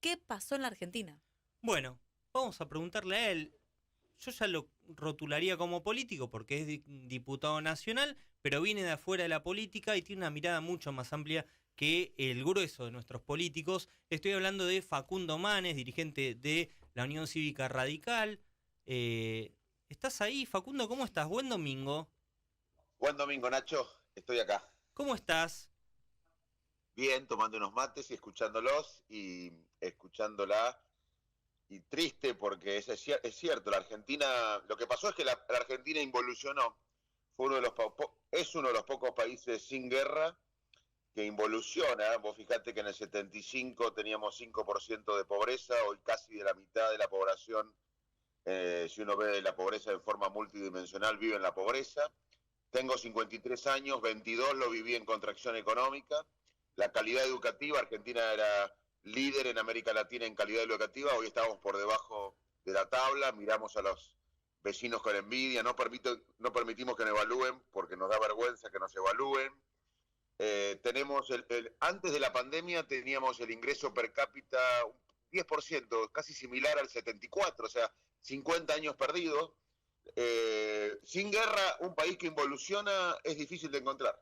¿Qué pasó en la Argentina? Bueno, vamos a preguntarle a él. Yo ya lo rotularía como político porque es diputado nacional, pero viene de afuera de la política y tiene una mirada mucho más amplia que el grueso de nuestros políticos. Estoy hablando de Facundo Manes, dirigente de la Unión Cívica Radical. ¿Estás ahí, Facundo? ¿Cómo estás? Buen domingo. Buen domingo, Nacho. Estoy acá. ¿Cómo estás? Bien, tomando unos mates y escuchándolos y escuchándola. Y triste porque es cierto, la Argentina, lo que pasó es que la Argentina involucionó. Es uno de los pocos países sin guerra que involuciona. Vos fijate que en el 75 teníamos 5% de pobreza, hoy casi de la mitad de la población, si uno ve la pobreza de forma multidimensional, vive en la pobreza. Tengo 53 años, 22 lo viví en contracción económica. La calidad educativa, Argentina era líder en América Latina en calidad educativa, hoy estamos por debajo de la tabla, miramos a los vecinos con envidia, no permitimos que nos evalúen porque nos da vergüenza que nos evalúen. Tenemos antes de la pandemia teníamos el ingreso per cápita 10%, casi similar al 74, o sea, 50 años perdidos. Sin guerra, un país que involuciona es difícil de encontrar.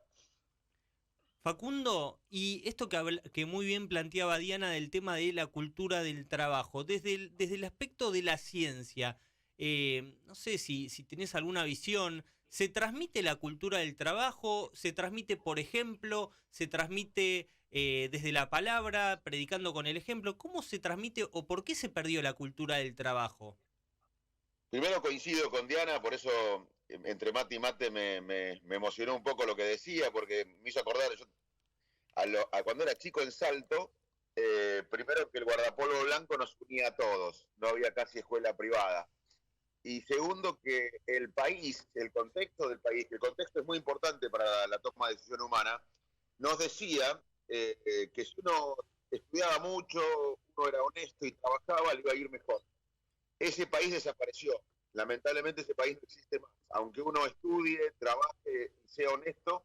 Facundo, y esto que muy bien planteaba Diana del tema de la cultura del trabajo, desde el aspecto de la ciencia, no sé si tenés alguna visión, ¿se transmite la cultura del trabajo? ¿Se transmite por ejemplo? ¿Se transmite desde la palabra, predicando con el ejemplo? ¿Cómo se transmite o por qué se perdió la cultura del trabajo? Primero coincido con Diana, por eso entre mate y mate me emocionó un poco lo que decía, porque me hizo acordar, yo a cuando era chico en Salto, primero que el guardapolvo blanco nos unía a todos, no había casi escuela privada. Y segundo que el país, el contexto del país, que el contexto es muy importante para la toma de decisión humana, nos decía que si uno estudiaba mucho, uno era honesto y trabajaba, le iba a ir mejor. Ese país desapareció. Lamentablemente ese país no existe más. Aunque uno estudie, trabaje y sea honesto,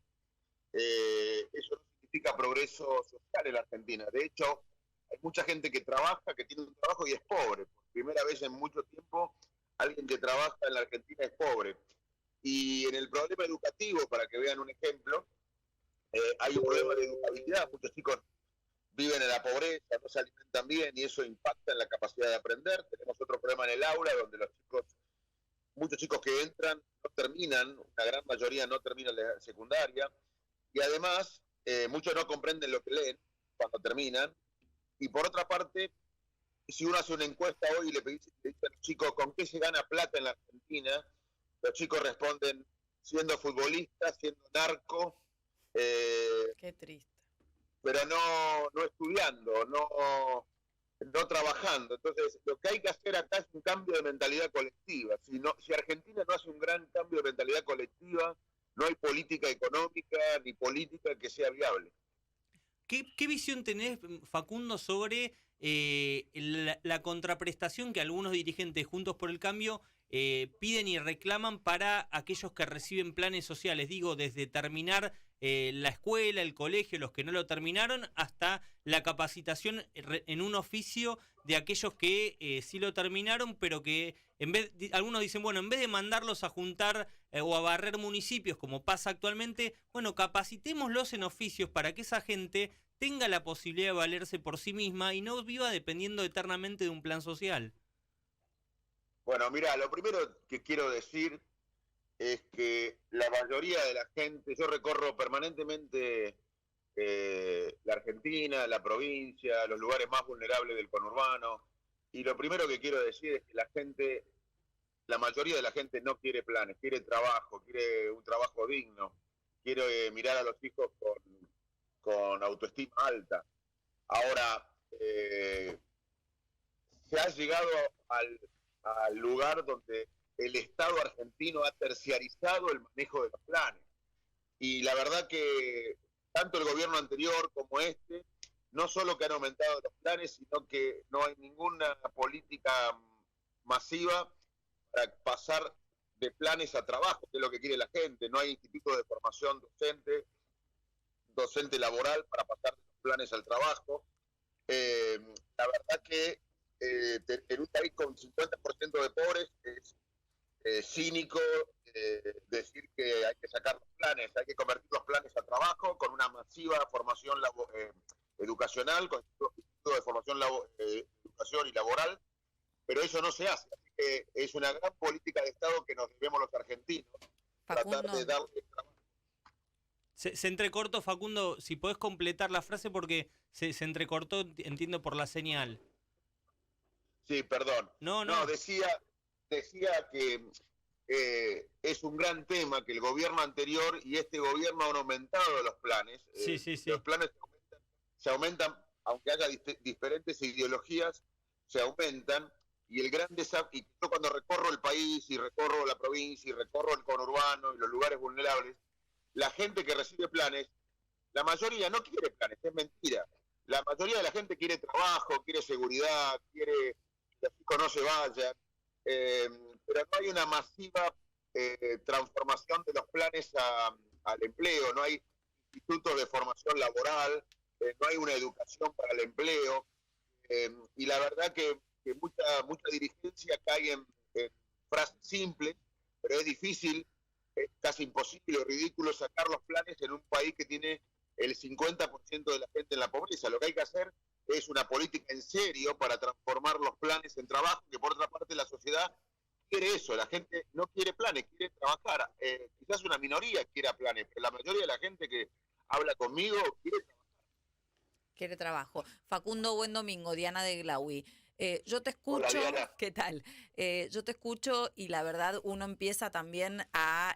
eso no significa progreso social en la Argentina. De hecho, hay mucha gente que trabaja, que tiene un trabajo y es pobre. Por primera vez en mucho tiempo, alguien que trabaja en la Argentina es pobre. Y en el problema educativo, para que vean un ejemplo, hay un problema de educabilidad. Muchos chicos viven en la pobreza, no se alimentan bien y eso impacta en la capacidad de aprender. Tenemos otro problema en el aula donde muchos chicos que entran no terminan, una gran mayoría no terminan la secundaria y además muchos no comprenden lo que leen cuando terminan. Y por otra parte, si uno hace una encuesta hoy y le dice a los chicos con qué se gana plata en la Argentina, los chicos responden siendo futbolistas, siendo narco. Qué triste. Pero no estudiando, no trabajando. Entonces, lo que hay que hacer acá es un cambio de mentalidad colectiva. Si Argentina no hace un gran cambio de mentalidad colectiva, no hay política económica ni política que sea viable. ¿Qué visión tenés, Facundo, sobre la contraprestación que algunos dirigentes Juntos por el Cambio piden y reclaman para aquellos que reciben planes sociales? Digo, desde terminar la escuela, el colegio, los que no lo terminaron, hasta la capacitación en un oficio de aquellos que sí lo terminaron, pero que algunos dicen, bueno, en vez de mandarlos a juntar o a barrer municipios, como pasa actualmente, bueno, capacitémoslos en oficios para que esa gente tenga la posibilidad de valerse por sí misma y no viva dependiendo eternamente de un plan social. Bueno, mira, lo primero que quiero decir es que la mayoría de la gente, yo recorro permanentemente la Argentina, la provincia, los lugares más vulnerables del conurbano, y lo primero que quiero decir es que la mayoría de la gente no quiere planes, quiere trabajo, quiere un trabajo digno, quiere mirar a los hijos con autoestima alta. Ahora, se ha llegado al lugar donde el Estado argentino ha terciarizado el manejo de los planes. Y la verdad que tanto el gobierno anterior como este, no solo que han aumentado los planes, sino que no hay ninguna política masiva para pasar de planes a trabajo, que es lo que quiere la gente. No hay institutos de formación docente laboral para pasar de los planes al trabajo. La verdad que en un país con 50% de pobres es cínico decir que hay que sacar los planes, hay que convertir los planes a trabajo con una masiva formación educacional, con institutos de formación, educación y laboral, pero eso no se hace. Así que es una gran política de Estado que nos debemos los argentinos, Facundo. tratar de darle trabajo. Se entrecortó, Facundo, si podés completar la frase porque se entrecortó, entiendo, por la señal. Sí, perdón. No. Decía que es un gran tema que el gobierno anterior y este gobierno han aumentado los planes. Sí. Los planes se aumentan, aunque haya diferentes ideologías, se aumentan. Y el gran desafío, y yo cuando recorro el país y recorro la provincia y recorro el conurbano y los lugares vulnerables, la gente que recibe planes, la mayoría no quiere planes, es mentira. La mayoría de la gente quiere trabajo, quiere seguridad, quiere que los hijos no se vayan, pero no hay una masiva transformación de los planes al empleo, no hay institutos de formación laboral, no hay una educación para el empleo, y la verdad que mucha dirigencia cae en frases simples, pero es difícil, es casi imposible o ridículo sacar los planes en un país que tiene el 50% de la gente en la pobreza. Lo que hay que hacer es una política en serio para transformar los planes en trabajo, que por otra parte la sociedad quiere eso, la gente no quiere planes, quiere trabajar. Quizás una minoría quiera planes, pero la mayoría de la gente que habla conmigo quiere trabajar. Quiere trabajo. Facundo, buen domingo. Diana de Glaui. Yo te escucho. Hola, Diana. ¿Qué tal? Yo te escucho y la verdad uno empieza también a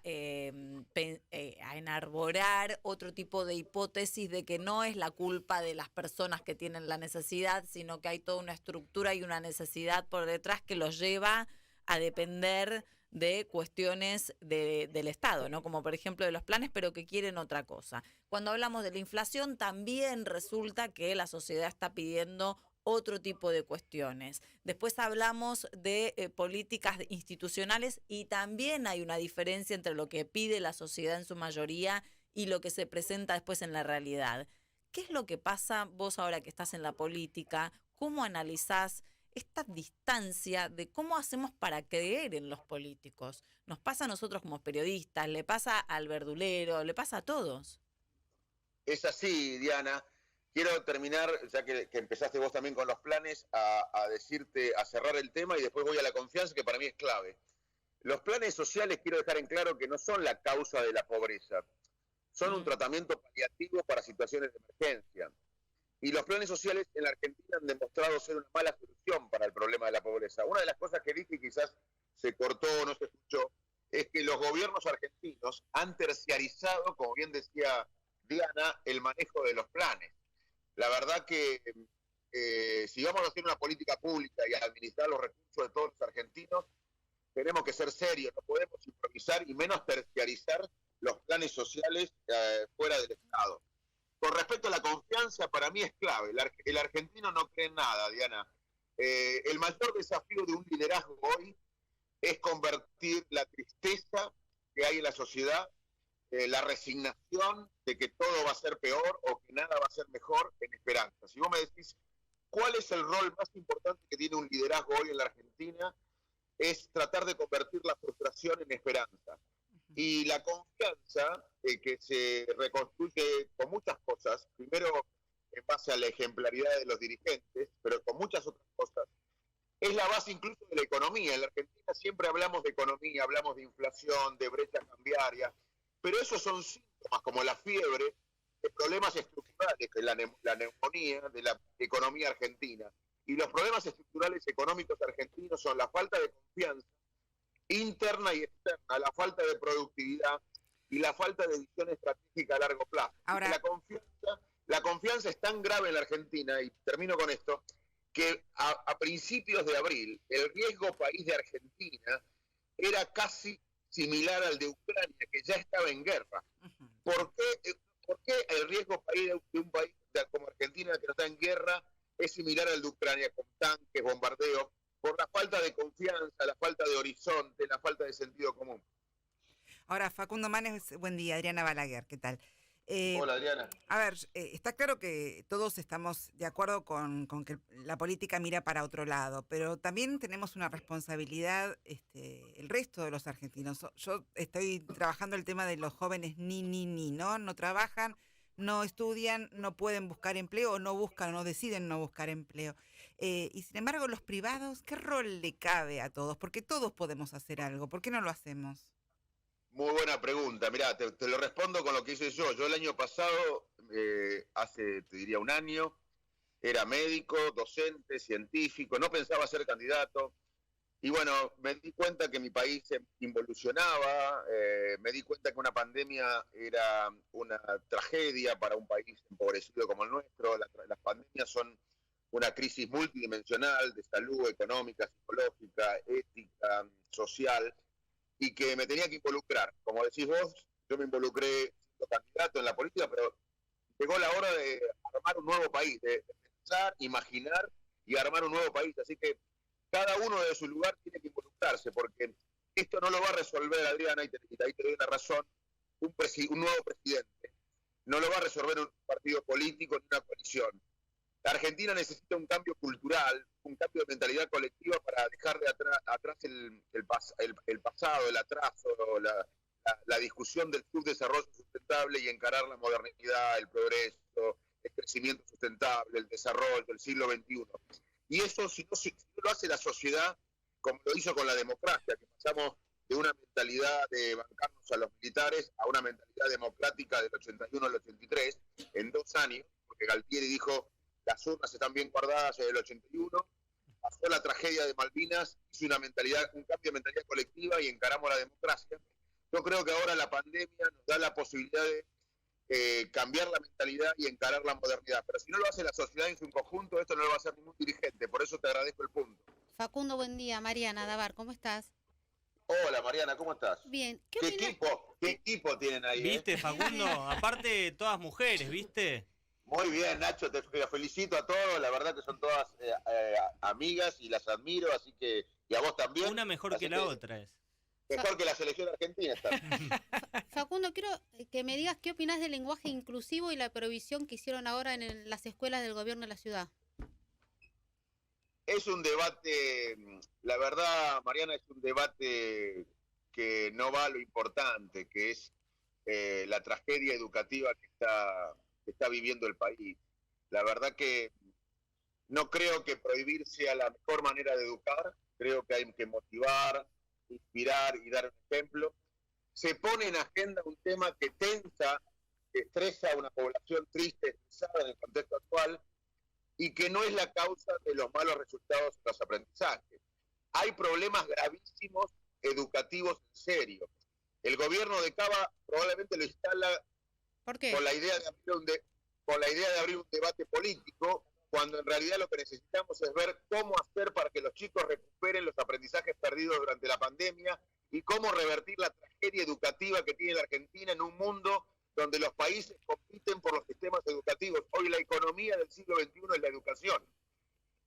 enarborar otro tipo de hipótesis de que no es la culpa de las personas que tienen la necesidad, sino que hay toda una estructura y una necesidad por detrás que los lleva a depender de cuestiones del Estado, ¿no? Como por ejemplo de los planes, pero que quieren otra cosa. Cuando hablamos de la inflación, también resulta que la sociedad está pidiendo otro tipo de cuestiones. Después hablamos de políticas institucionales y también hay una diferencia entre lo que pide la sociedad en su mayoría y lo que se presenta después en la realidad. ¿Qué es lo que pasa vos ahora que estás en la política? ¿Cómo analizás esta distancia de cómo hacemos para creer en los políticos? Nos pasa a nosotros como periodistas, le pasa al verdulero, le pasa a todos. Es así, Diana. Quiero terminar, ya que empezaste vos también con los planes, a decirte, a cerrar el tema y después voy a la confianza, que para mí es clave. Los planes sociales, quiero dejar en claro que no son la causa de la pobreza, son un tratamiento paliativo para situaciones de emergencia. Y los planes sociales en la Argentina han demostrado ser una mala solución para el problema de la pobreza. Una de las cosas que dije, y quizás se cortó o no se escuchó, es que los gobiernos argentinos han terciarizado, como bien decía Diana, el manejo de los planes. La verdad que si vamos a hacer una política pública y a administrar los recursos de todos los argentinos, tenemos que ser serios, no podemos improvisar y menos terciarizar los planes sociales fuera del Estado. Con respecto a la confianza, para mí es clave. El argentino no cree en nada, Diana. El mayor desafío de un liderazgo hoy es convertir la tristeza que hay en la sociedad, la resignación de que todo va a ser peor o que nada va a ser mejor, en esperanza. Si vos me decís, ¿cuál es el rol más importante que tiene un liderazgo hoy en la Argentina? Es tratar de convertir la frustración en esperanza. Y la confianza que se reconstruye con muchas cosas, primero en base a la ejemplaridad de los dirigentes, pero con muchas otras cosas, es la base incluso de la economía. En la Argentina siempre hablamos de economía, hablamos de inflación, de brecha cambiaria, pero esos son síntomas como la fiebre de problemas estructurales, que es la neumonía de la economía argentina. Y los problemas estructurales económicos argentinos son la falta de confianza interna y externa, la falta de productividad y la falta de visión estratégica a largo plazo. Ahora, la confianza es tan grave en la Argentina, y termino con esto, que a principios de abril el riesgo país de Argentina era casi similar al de Ucrania, que ya estaba en guerra. ¿Por qué el riesgo país de un país como Argentina, que no está en guerra, es similar al de Ucrania, con tanques, bombardeos? Por la falta de confianza, la falta de horizonte, la falta de sentido común. Ahora, Facundo Manes, buen día, Adriana Balaguer, ¿qué tal? Hola, Adriana. A ver, está claro que todos estamos de acuerdo con que la política mira para otro lado, pero también tenemos una responsabilidad, el resto de los argentinos. Yo estoy trabajando el tema de los jóvenes ¿no? No trabajan, no estudian, no pueden buscar empleo, o no buscan, o no deciden no buscar empleo. Y sin embargo, los privados, ¿qué rol le cabe a todos? Porque todos podemos hacer algo, ¿por qué no lo hacemos? Muy buena pregunta. Mirá, te lo respondo con lo que hice yo. Yo el año pasado, hace, te diría, un año, era médico, docente, científico, no pensaba ser candidato. Y bueno, me di cuenta que mi país se involucionaba, me di cuenta que una pandemia era una tragedia para un país empobrecido como el nuestro. Las pandemias son una crisis multidimensional de salud, económica, psicológica, ética, social, y que me tenía que involucrar. Como decís vos, yo me involucré siendo candidato en la política, pero llegó la hora de armar un nuevo país, de pensar, imaginar y armar un nuevo país. Así que cada uno de su lugar tiene que involucrarse, porque esto no lo va a resolver, Adriana, y ahí te doy la razón, un nuevo presidente. No lo va a resolver un partido político ni una coalición. La Argentina necesita un cambio cultural, un cambio de mentalidad colectiva para dejar de atrás el pasado, el atraso, la discusión del subdesarrollo sustentable y encarar la modernidad, el progreso, el crecimiento sustentable, el desarrollo del siglo XXI. Y eso, si no lo hace la sociedad, como lo hizo con la democracia, que pasamos de una mentalidad de bancarnos a los militares a una mentalidad democrática del 81 al 83, en 2 años, porque Galtieri dijo: las urnas están bien guardadas en el 81, pasó la tragedia de Malvinas, hizo un cambio de mentalidad colectiva y encaramos la democracia. Yo creo que ahora la pandemia nos da la posibilidad de cambiar la mentalidad y encarar la modernidad. Pero si no lo hace la sociedad en su conjunto, esto no lo va a hacer ningún dirigente. Por eso te agradezco el punto. Facundo, buen día. Mariana Davar, ¿cómo estás? Hola, Mariana, ¿cómo estás? Bien. ¿Qué equipo tienen ahí? ¿Viste, Facundo? Aparte, todas mujeres, ¿viste? Muy bien, Nacho, te felicito a todos, la verdad que son todas amigas y las admiro, así que, y a vos también. Una mejor así que la otra es. Mejor que la selección argentina está. Facundo, quiero que me digas qué opinás del lenguaje inclusivo y la prohibición que hicieron ahora en las escuelas del gobierno de la ciudad. Es un debate, la verdad, Mariana, es un debate que no va a lo importante, que es la tragedia educativa que está viviendo el país. La verdad que no creo que prohibir sea la mejor manera de educar, creo que hay que motivar, inspirar y dar un ejemplo. Se pone en agenda un tema que tensa, que estresa a una población triste, estresada en el contexto actual, y que no es la causa de los malos resultados en los aprendizajes. Hay problemas gravísimos educativos en serio. El gobierno de Cava probablemente lo instala ¿Por qué? con la idea de abrir un debate político, cuando en realidad lo que necesitamos es ver cómo hacer para que los chicos recuperen los aprendizajes perdidos durante la pandemia y cómo revertir la tragedia educativa que tiene la Argentina en un mundo donde los países compiten por los sistemas educativos. Hoy la economía del siglo XXI es la educación.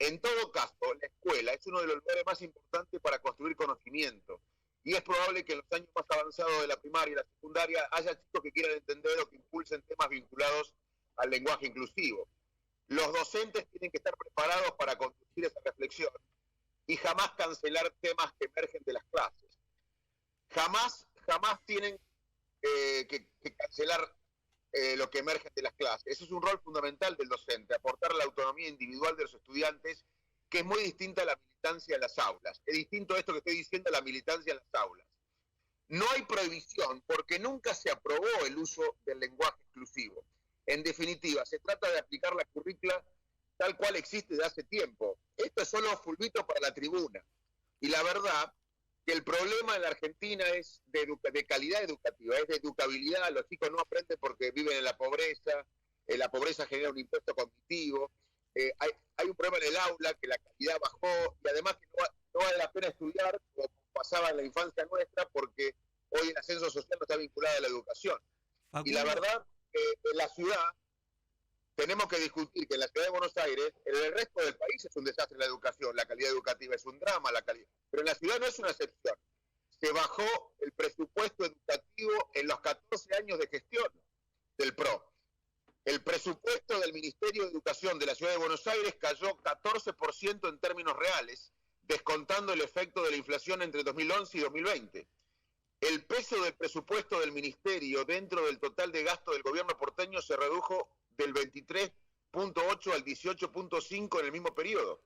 En todo caso, la escuela es uno de los lugares más importantes para construir conocimiento. Y es probable que en los años más avanzados de la primaria y la secundaria haya chicos que quieran entender o que impulsen temas vinculados al lenguaje inclusivo. Los docentes tienen que estar preparados para conducir esa reflexión y jamás cancelar temas que emergen de las clases. Jamás tienen que cancelar lo que emerge de las clases. Ese es un rol fundamental del docente, aportar la autonomía individual de los estudiantes, que es muy distinta a la militancia en las aulas. Es distinto esto que estoy diciendo a la militancia en las aulas. No hay prohibición porque nunca se aprobó el uso del lenguaje inclusivo. En definitiva, se trata de aplicar la currícula tal cual existe de hace tiempo. Esto es solo fulbito para la tribuna. Y la verdad que el problema en la Argentina es de calidad educativa, es de educabilidad. Los chicos no aprenden porque viven en la pobreza genera un impuesto cognitivo, hay un problema en el aula, que la calidad bajó, y además que no vale la pena estudiar como pasaba en la infancia nuestra, porque hoy el ascenso social no está vinculado a la educación. Facundo. Y la verdad que en la ciudad tenemos que discutir que en la ciudad de Buenos Aires, en el resto del país es un desastre la educación, la calidad educativa es un drama, pero en la ciudad no es una excepción. Se bajó el presupuesto educativo en los 14 años de gestión del PRO. la Ciudad de Buenos Aires cayó 14% en términos reales, descontando el efecto de la inflación entre 2011 y 2020. El peso del presupuesto del ministerio dentro del total de gasto del gobierno porteño se redujo del 23.8 al 18.5 en el mismo periodo.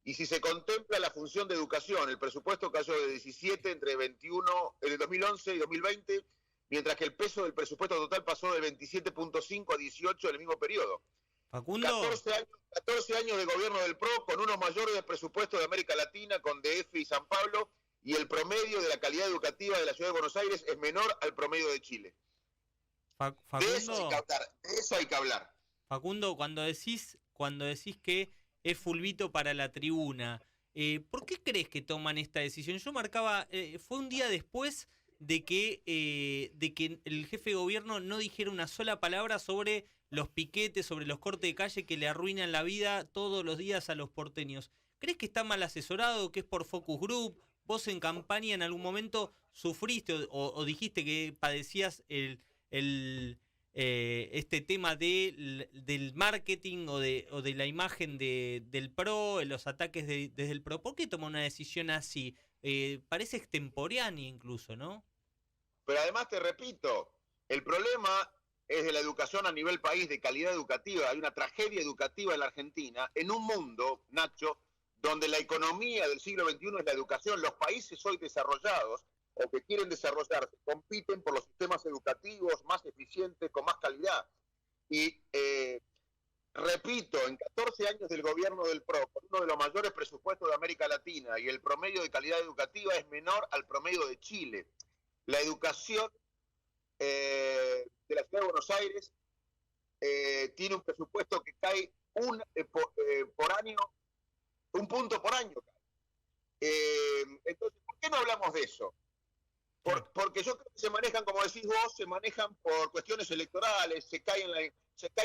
Y si se contempla la función de educación, el presupuesto cayó de 17 entre 2011 y 2020, mientras que el peso del presupuesto total pasó de 27.5 a 18 en el mismo periodo. Facundo. 14 años de gobierno del PRO con unos mayores presupuestos de América Latina, con DF y San Pablo, y el promedio de la calidad educativa de la Ciudad de Buenos Aires es menor al promedio de Chile. Facundo, De eso hay que hablar. Facundo, cuando decís que es fulbito para la tribuna, ¿por qué crees que toman esta decisión? Yo marcaba, fue un día después de que el jefe de gobierno no dijera una sola palabra sobre los piquetes, sobre los cortes de calle que le arruinan la vida todos los días a los porteños. ¿Crees que está mal asesorado, que es por Focus Group? ¿Vos en campaña en algún momento sufriste o dijiste que padecías este tema del marketing o de la imagen del PRO, los ataques desde el PRO? ¿Por qué toma una decisión así? Parece extemporánea incluso, ¿no? Pero además te repito, el problema es de la educación a nivel país, de calidad educativa. Hay una tragedia educativa en la Argentina, en un mundo, Nacho, donde la economía del siglo XXI es la educación. Los países hoy desarrollados, o que quieren desarrollarse, compiten por los sistemas educativos más eficientes, con más calidad. Y repito, en 14 años del gobierno del PRO, con uno de los mayores presupuestos de América Latina, y el promedio de calidad educativa es menor al promedio de Chile. La educación de la Ciudad de Buenos Aires tiene un presupuesto que cae por año, un punto por año. Entonces, ¿por qué no hablamos de eso? Porque yo creo que se manejan, como decís vos, se manejan por cuestiones electorales, se cae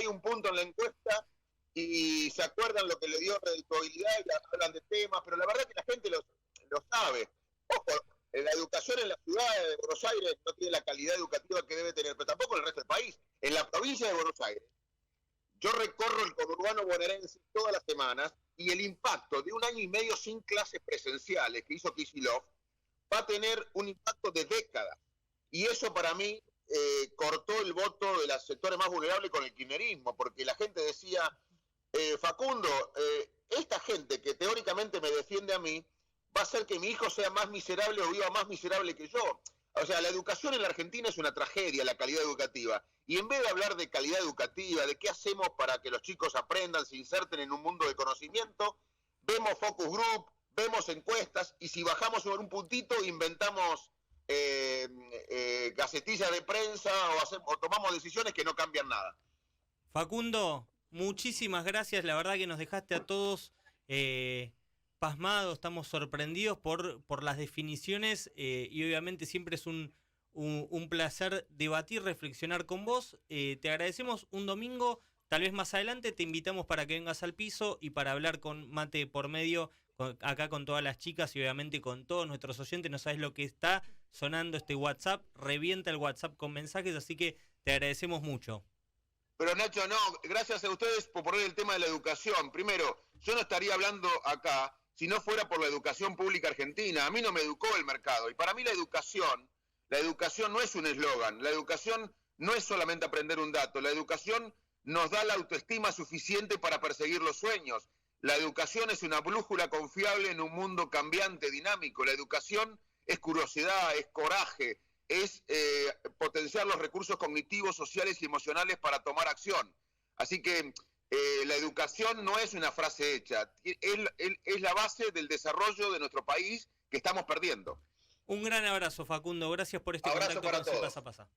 un punto en la encuesta y se acuerdan lo que le dio redituabilidad y hablan de temas, pero la verdad es que la gente lo sabe. Ojo, la educación en la ciudad de Buenos Aires no tiene la calidad educativa que debe tener, pero tampoco en el resto del país. En la provincia de Buenos Aires, yo recorro el conurbano bonaerense todas las semanas y el impacto de un año y medio sin clases presenciales que hizo Kicillof va a tener un impacto de décadas. Y eso para mí cortó el voto de los sectores más vulnerables con el kirchnerismo, porque la gente decía, Facundo, esta gente que teóricamente me defiende a mí, va a hacer que mi hijo sea más miserable o viva más miserable que yo. O sea, la educación en la Argentina es una tragedia, la calidad educativa. Y en vez de hablar de calidad educativa, de qué hacemos para que los chicos aprendan, se inserten en un mundo de conocimiento, vemos Focus Group, vemos encuestas, y si bajamos sobre un puntito, inventamos gacetillas de prensa o tomamos decisiones que no cambian nada. Facundo, muchísimas gracias. La verdad que nos dejaste a todos pasmados, estamos sorprendidos por las definiciones y obviamente siempre es un placer debatir, reflexionar con vos. Te agradecemos un domingo, tal vez más adelante te invitamos para que vengas al piso y para hablar con mate por medio, acá con todas las chicas y obviamente con todos nuestros oyentes. No sabes lo que está sonando este WhatsApp, revienta el WhatsApp con mensajes, así que te agradecemos mucho. Pero Nacho, no, gracias a ustedes por poner el tema de la educación. Primero, yo no estaría hablando acá si no fuera por la educación pública argentina. A mí no me educó el mercado. Y para mí la educación no es un eslogan. La educación no es solamente aprender un dato. La educación nos da la autoestima suficiente para perseguir los sueños. La educación es una brújula confiable en un mundo cambiante, dinámico. La educación es curiosidad, es coraje, es potenciar los recursos cognitivos, sociales y emocionales para tomar acción. Así que la educación no es una frase hecha, es la base del desarrollo de nuestro país que estamos perdiendo. Un gran abrazo, Facundo. Gracias por este abrazo contacto para con todos. Pasa Pasa.